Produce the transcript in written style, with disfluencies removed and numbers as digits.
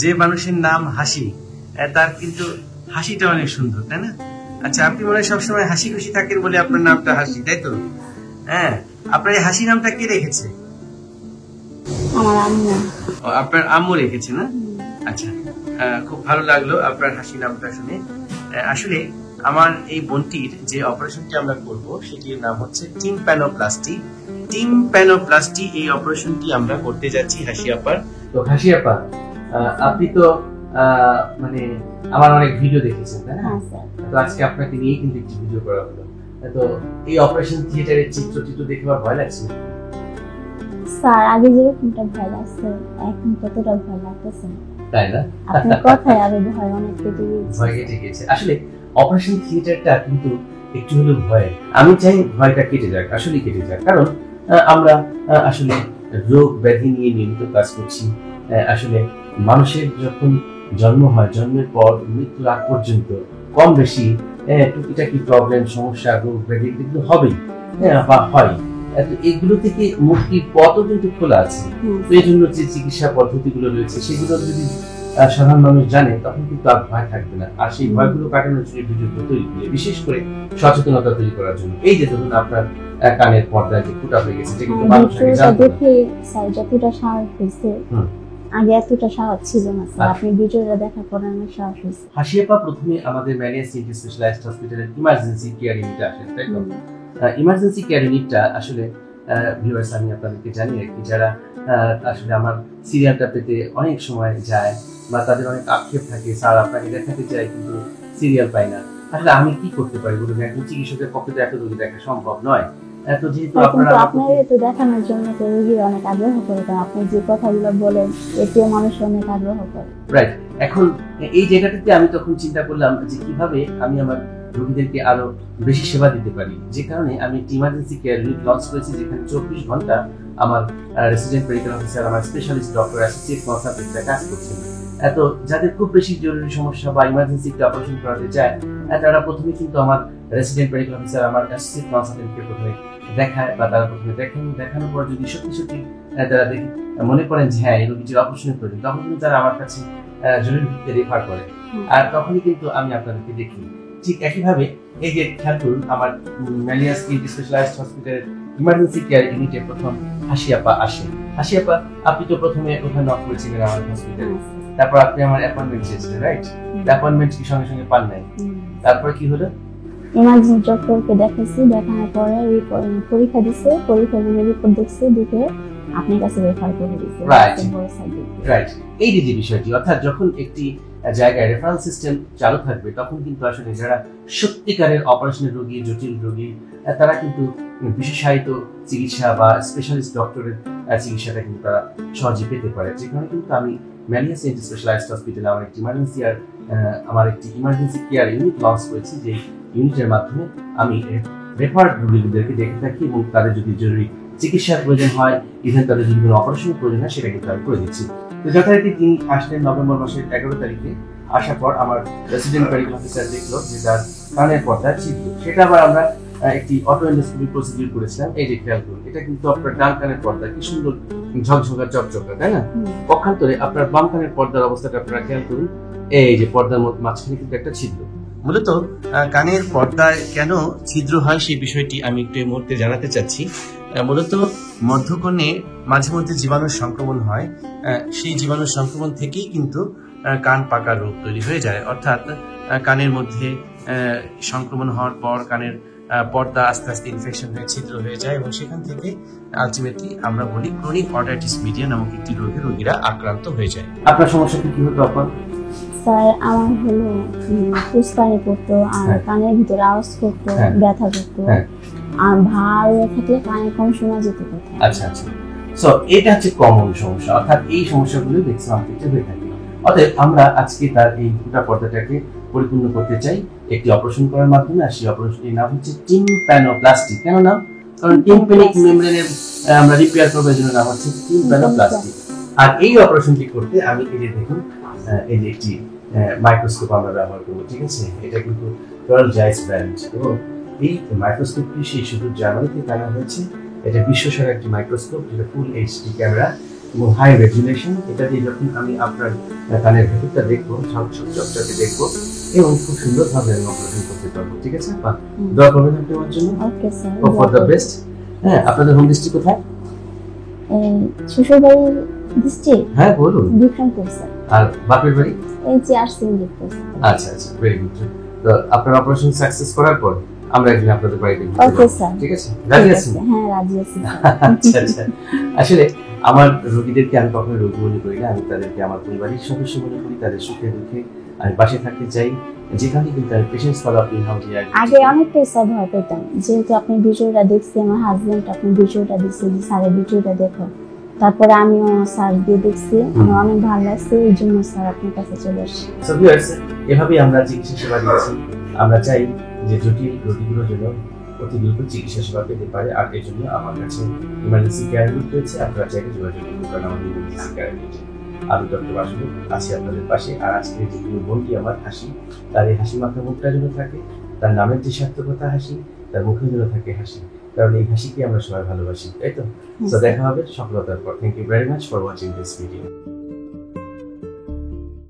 যে মানুষের নাম হাসি তার কিন্তু হাসিটা অনেক সুন্দর, তাই না? আচ্ছা, আপনি মনে হয় সবসময় হাসি খুশি থাকেন বলে আপনার নামটা হাসি, তাই তো? হ্যাঁ, আপনার এই হাসি নামটা কে রেখেছে? আমার আম্মু। আপনার আম্মু রেখেছে না? আচ্ছা, খুব ভালো লাগলো আপনার হাসি নামটা শুনে। আসলে আমার এই বোনটির যে অপারেশনটি আমরা করব সেটির নাম হচ্ছে টিম্প্যানোপ্লাস্টি। টিম্প্যানোপ্লাস্টি এই অপারেশনটি আমরা করতে যাচ্ছি হাসি আপার। তো হাসি আপা, আপনি তো মানে আমার অনেক ভিডিও দেখেছেন, তাই না? তো আজকে আপনাকে নিয়ে কিন্তু একটি ভিডিও করা হলো। তো এই অপারেশন থিয়েটারের চিত্রটিতে দেখে আমার ভয় লাগছে। স্যার, আগে যেরকমটা ভয় লাগছে এখন ততটা ভয় লাগতেছে না, তাই না? আপনার কথায় আগে ভয় অনেক কেটে গিয়েছে। ভয় কেটে গিয়েছে। আসলে অপারেশন থিয়েটারটা কিন্তু একটু হলেও ভয়, আমি চাই ভয়টা কেটে যাক, আসলে কেটে যাক। কারণ আমরা আসলে রোগ ব্যাধি নিয়ে নিয়মিত কাজ করছি। আসলে মানুষের যখন জন্ম হয়, জন্মের পর মৃত্যুর আগ পর্যন্ত কম বেশি টুকিটাকি প্রবলেম, সমস্যা, রোগ ব্যাধি কিন্তু হবেই বা হয়। এগুলো থেকে মুক্তির পথও কিন্তু খোলা আছে। তো এই জন্য যে চিকিৎসা পদ্ধতিগুলো রয়েছে সেগুলো যদি সাধারণ মানুষ জানে তখন কিন্তু আর ভয় থাকবে না। আর সেই ভয়গুলো কাটানোর জন্য ভিডিওগুলো তৈরি করে, বিশেষ করে সচেতনতা তৈরি করার জন্য। এই যে ধরুন আপনার কানের পর্দায় যে ফুটা হয়ে গেছে, কিন্তু মানুষ আগে জানতো না। স্যার, যতটা সাহস হয়েছে আগে এতটা সাহস ছিল না স্যার, আপনি ভিডিওটা দেখার পর আমার সাহস হয়েছে। হাসি আপা প্রথমে আমাদের ম্যানিয়া সিটি স্পেশালাইজড হসপিটালের ইমার্জেন্সি কেয়ার ইউনিটে আসেন, তাই তো? ইমার্জেন্সি কেয়ার ইউনিটটা আসলে ভিউয়ার্স আমি আপনাদেরকে জানিয়ে রাখি, যারা আসলে আমার সিরিয়ালটা পেতে অনেক সময় যায় বা তাদের অনেক আক্ষেপ থাকে, স্যার আপনাকে দেখাতে চাই কিন্তু সিরিয়াল পাই না, আসলে আমি কি করতে পারি বলুন? একজন চিকিৎসকের পক্ষে তো এত রোগী দেখা সম্ভব নয়। এত যেহেতু আপনারা তো দেখানোর জন্য তো রোগীরা অনেক আগ্রহ করে, কারণ আপনি যে কথাগুলো বলেন এতে মানুষ অনেক আগ্রহ করে। রাইট। এখন এই জায়গাটাতে আমি তখন চিন্তা করলাম যে কিভাবে আমি আমার রোগীদেরকে আরো বেশি সেবা দিতে পারি, যে কারণে আমি একটি ইমার্জেন্সি কেয়ার ইউনিট লঞ্চ করেছি, যেখানে 24 ঘন্টা আমার রেসিডেন্ট মেডিকেল অফিসার, আমার স্পেশালিস্ট ডক্টর, অ্যাসোসিয়েট কনসালটেন্টরা কাজ করছেন। এত যাদের খুব বেশি জরুরি সমস্যা বা ইমার্জেন্সি অপারেশন করাতে চায়, তারা প্রথমে কিন্তু আমার রেসিডেন্ট মেডিকেল অফিসার, আমার অ্যাসোসিয়েট কনসালটেন্টকে প্রথমে দেখায় বা তারা প্রথমে দেখেন। দেখানোর পর যদি সত্যি তারা মনে করেন যে হ্যাঁ এই রোগীটির অপারেশনের প্রয়োজন, তখন কিন্তু তারা আমার কাছে জরুরি ভিত্তিতে রেফার করে। আর তখনই কিন্তু আমি আপনাদেরকে দেখি। ঠিক একইভাবে এই যে খেয়াল করুন, আমার ম্যানিয়া সিটি স্পেশালাইজড হসপিটালের ইমার্জেন্সি কেয়ার ইউনিটে প্রথম হাসি আপা আসেন। হাসি আপা, আপনি তো প্রথমে ওখানে নক করেছিলেন আমার হসপিটালে, তারপর আপনি আমার অ্যাপয়েন্টমেন্ট চেয়েছিলেন, রাইট? অ্যাপয়েন্টমেন্ট কি সঙ্গে সঙ্গে পান নাই? তারপর কি হলো? ইমার্জেন্সি ডক্টরকে দেখাইছি, দেখানোর পরে পরীক্ষা দিছে, পরীক্ষা নিয়ে রিপোর্ট দেখছে, দেখে আপনার কাছে রেফার করে দিয়েছে। রাইট। এই যে বিষয়টি, অর্থাৎ যখন একটি জায়গায় রেফারেল সিস্টেম চালু থাকবে তখন কিন্তু আসলে যারা সত্যিকারের অপারেশনের রোগী, জটিল রোগী, তারা কিন্তু বিশেষায়িত চিকিৎসা বা স্পেশালিস্ট ডক্টরের চিকিৎসাটা কিন্তু তারা সহজে পেতে পারে। যেখানে কিন্তু আমি ম্যানিয়া সিটি স্পেশালাইজড হসপিটালে আমার একটি ইমার্জেন্সি কেয়ার ইউনিট লঞ্চ করেছি, যে ইউনিটের মাধ্যমে আমি রেফার্ড রোগীদেরকে দেখে থাকি এবং তাদের যদি জরুরি চিকিৎসার প্রয়োজন হয়, ইভেন তাদের যদি কোনো অপারেশনের প্রয়োজন হয়, সেটা কিন্তু আমি করে দিচ্ছি। তো যথারীতি তিনি আসলেন নভেম্বর মাসের 11 তারিখে। আসার পর আমার রেসিডেন্ট মেডিকেল অফিসার দেখলো যে তার কানের পর্দা ছিদ্র। সেটা আবার আমরা একটি অটো এন্ডোস্কোপি প্রসিডিউর করেছিলাম। এই যে খেয়াল করুন, এটা কিন্তু আপনার ডান কানের পর্দা, কি সুন্দর ঝকঝকা চকচকা, তাই না? পক্ষান্তরে আপনার বাম কানের পর্দার অবস্থাটা আপনারা খেয়াল করুন, এই যে পর্দার মাঝখানে কিন্তু একটা ছিদ্র। মূলত কানের পর্দায় কেন ছিদ্র হয় সেই বিষয়টি আমি একটু এই মুহূর্তে জানাতে চাচ্ছি। মূলত মধ্যকর্ণে মাঝে মধ্যে জীবাণুর সংক্রমণ হয়, সেই জীবাণুর সংক্রমণ থেকেই কিন্তু কান পাকার রোগ তৈরি হয়ে যায়। অর্থাৎ কানের মধ্যে সংক্রমণ হওয়ার পর কানের পর্দা আস্তে আস্তে ইনফেকশন হয়ে ছিদ্র হয়ে যায় এবং সেখান থেকে আলটিমেটলি আমরা বলি ক্রনিক অটাইটিস মিডিয়া নামক একটি রোগে রোগীরা আক্রান্ত হয়ে যায়। আপনার সমস্যা কি হতো আপা? স্যার, আমার হলো ফুসকানি করতো, আর কানের ভিতরে আওয়াজ করতো, ব্যথা করতো, আর ভার থাকলে কানে কম শোনা যেত কথা। আচ্ছা। সো এটা হচ্ছে কমন সমস্যা, অর্থাৎ এই সমস্যাগুলো ম্যাক্সিমাম ক্ষেত্রে হয়ে থাকে। অতএব আমরা আজকে তার এই ফুটা পর্দাটাকে পরিপূর্ণ করতে চাই একটি অপারেশন করার মাধ্যমে। আর সেই অপারেশনটির নাম হচ্ছে টিম্প্যানোপ্লাস্টি। কেন নাম? কারণ টিম্প্যানিক মেমব্রেনের আমরা রিপেয়ার করবার জন্য নাম হচ্ছে টিম্প্যানোপ্লাস্টি। আর এই অপারেশনটি করতে আমি এই যে দেখুন, এই যে একটি মাইক্রোস্কোপ আমরা ব্যবহার করবো, ঠিক আছে? এটা কিন্তু কার্ল জাইস ব্র্যান্ড এবং এই মাইক্রোস্কোপটি সেই শুধু জার্মানিতে কেনা হয়েছে। এটা বিশ্বসেরা একটি মাইক্রোস্কোপ, যেটা ফুল এইচডি ক্যামেরা এবং হাই রেজুলেশন। এটা দিয়ে যখন আমি আপনার কানের ভেতরটা দেখবো, চকচকে দেখবো এবং খুব সুন্দরভাবে আমি অপারেশন করতে পারবো। ঠিক আছে আপা, দোয়া করবেন আপনি আমার জন্য। Okay sir, hope for the best. হ্যাঁ, আপনাদের হোম ডিস্ট্রিক্ট কোথায়? শ্বশুরবাড়ি ডিস্ট্রিক্ট হ্যাঁ বলুন। বিক্রমপুর স্যার। আর বাপের বাড়ি? এই যে সিঙ্গিপুর। আচ্ছা আচ্ছা, ভেরি গুড। তো আপনার অপারেশন সাকসেস করার পর আমরা একদিন আপনাদের বাড়িতে ঘুরতে ওকে যাব। স্যার, ঠিক আছে, রাজি আছেন? হ্যাঁ রাজি আছি। আচ্ছা আচ্ছা। আসলে আমার রোগীদেরকে আমি কখনো রোগী মনে করি না, আমি তাদেরকে আমার পরিবারের সদস্য মনে করি। তাদের সুখে দুঃখে আমি পাশে থাকতে চাই। যেখানে কিন্তু আমি patients follow up in house আগে অনেকটাই স্যার ভয় পেতাম, যেহেতু আপনি ভিডিওটা দেখছি, আমার হাজবেন্ড আপনি ভিডিওটা দিচ্ছে যে স্যারের ভিডিওটা দেখো, তারপরে আমিও সার্চ দিয়ে দেখছি, আমার অনেক ভালো লাগছে, এই জন্য স্যার আপনার কাছে চলে আসছি। সো ভিউয়ার্স, এভাবেই আমরা চিকিৎসা সেবা দিচ্ছি। আমরা চাই যে জটিল রোগীগুলো যেন অতি দ্রুত চিকিৎসা সেবা পেতে পারে, আর এই জন্য আমার কাছে ইমার্জেন্সি কেয়ার ইউনিট রয়েছে। আপনারা চাইলে যোগাযোগ করতে পারেন আমাদের ইমার্জেন্সি কেয়ার ইউনিটে। আমি ডক্টর বাসুদেব আছি আপনাদের পাশে। আর আজকে যে বোনটি আমার হাসি, তার এই হাসি মাখা মুখটা যেন থাকে, তার নামের যে সার্থকতা হাসি, তার মুখে যেন থাকে হাসি, কারণ এই হাসিকে আমরা সবাই ভালোবাসি, তাই তো? তো দেখা হবে সফলতার পর। Thank you very much for watching this video.